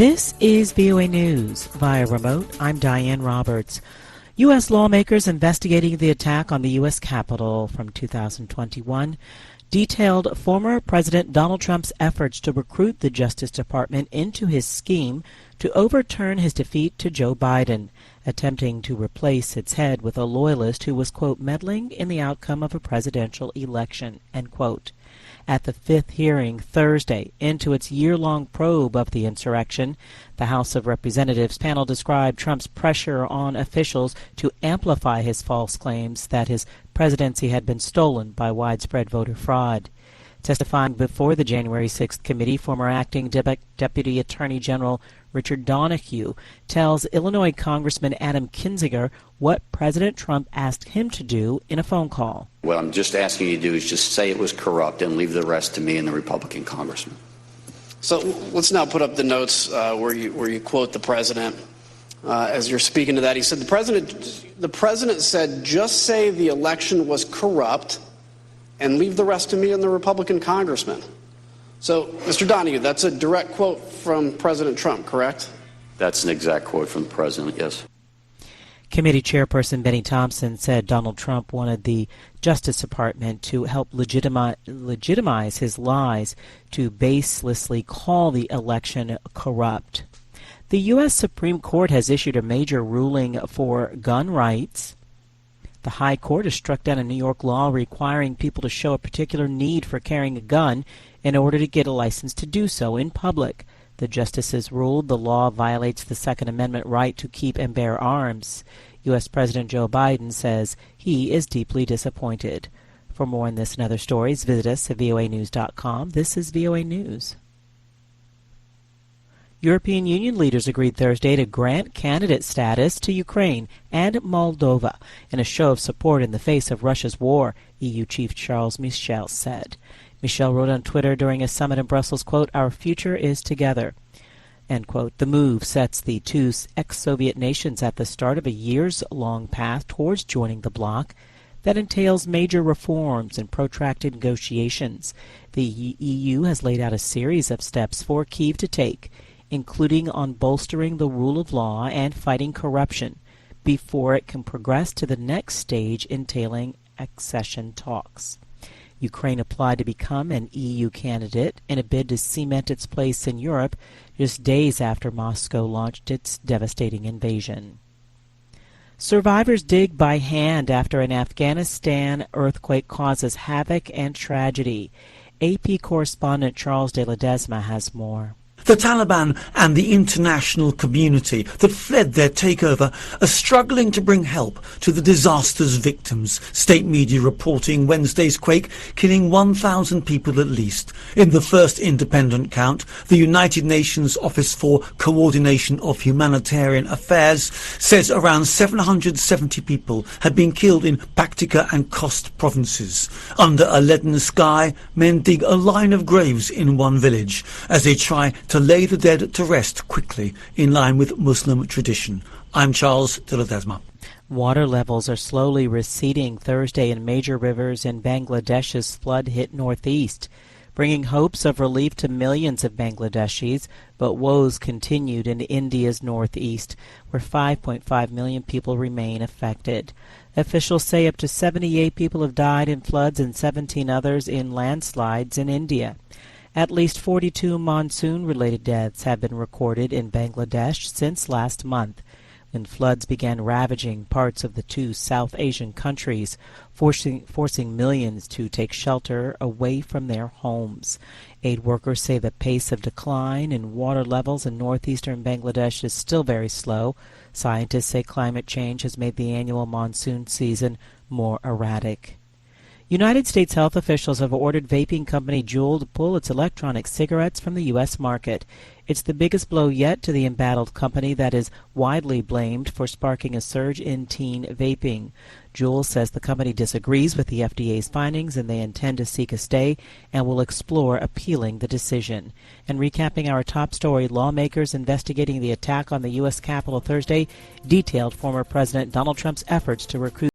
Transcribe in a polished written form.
This is VOA News. Via remote, I'm Diane Roberts. U.S. lawmakers investigating the attack on the U.S. Capitol from 2021 detailed former President Donald Trump's efforts to recruit the Justice Department into his scheme to overturn his defeat to Joe Biden, attempting to replace its head with a loyalist who was, quote, meddling in the outcome of a presidential election, end quote. At the fifth hearing Thursday into its year-long probe of the insurrection, the House of Representatives panel described Trump's pressure on officials to amplify his false claims that his presidency had been stolen by widespread voter fraud. Testifying before the January 6th committee, former acting Deputy Attorney General Richard Donahue tells Illinois Congressman Adam Kinzinger what President Trump asked him to do in a phone call. What I'm just asking you to do is just say it was corrupt and leave the rest to me and the Republican congressman. So let's now put up the notes where you quote the president. As you're speaking to that, he said the president said, just say the election was corrupt and leave the rest to me and the Republican congressman. So, Mr. Donahue, that's a direct quote from President Trump, correct? That's an exact quote from the president, yes. Committee Chairperson Benny Thompson said Donald Trump wanted the Justice Department to help legitimize his lies to baselessly call the election corrupt. The U.S. Supreme Court has issued a major ruling for gun rights. The High Court has struck down a New York law requiring people to show a particular need for carrying a gun in order to get a license to do so in public. The justices ruled the law violates the Second Amendment right to keep and bear arms. U.S. President Joe Biden says he is deeply disappointed. For more on this and other stories, visit us at voanews.com. This is VOA News. European Union leaders agreed Thursday to grant candidate status to Ukraine and Moldova in a show of support in the face of Russia's war, EU Chief Charles Michel said. Michel wrote on Twitter during a summit in Brussels, quote, "Our future is together," end quote. The move sets the two ex-Soviet nations at the start of a years-long path towards joining the bloc that entails major reforms and protracted negotiations. The EU has laid out a series of steps for Kyiv to take, including on bolstering the rule of law and fighting corruption, before it can progress to the next stage entailing accession talks. Ukraine applied to become an EU candidate in a bid to cement its place in Europe just days after Moscow launched its devastating invasion. Survivors dig by hand after an Afghanistan earthquake causes havoc and tragedy. AP correspondent Charles de Ledesma has more. The Taliban and the international community that fled their takeover are struggling to bring help to the disaster's victims, state media reporting Wednesday's quake killing 1,000 people at least. In the first independent count, the United Nations Office for Coordination of Humanitarian Affairs says around 770 people had been killed in Paktika and Khost provinces. Under a leaden sky, men dig a line of graves in one village as they try to lay the dead to rest quickly, in line with Muslim tradition. I'm Charles de Ledesma. Water levels are slowly receding Thursday in major rivers in Bangladesh's flood-hit northeast, bringing hopes of relief to millions of Bangladeshis, but woes continued in India's northeast, where 5.5 million people remain affected. Officials say up to 78 people have died in floods and 17 others in landslides in India. At least 42 monsoon-related deaths have been recorded in Bangladesh since last month, when floods began ravaging parts of the two South Asian countries, forcing millions to take shelter away from their homes. Aid workers say the pace of decline in water levels in northeastern Bangladesh is still very slow. Scientists say climate change has made the annual monsoon season more erratic. United States health officials have ordered vaping company Juul to pull its electronic cigarettes from the U.S. market. It's the biggest blow yet to the embattled company that is widely blamed for sparking a surge in teen vaping. Juul says the company disagrees with the FDA's findings and they intend to seek a stay and will explore appealing the decision. And recapping our top story, lawmakers investigating the attack on the U.S. Capitol Thursday detailed former President Donald Trump's efforts to recruit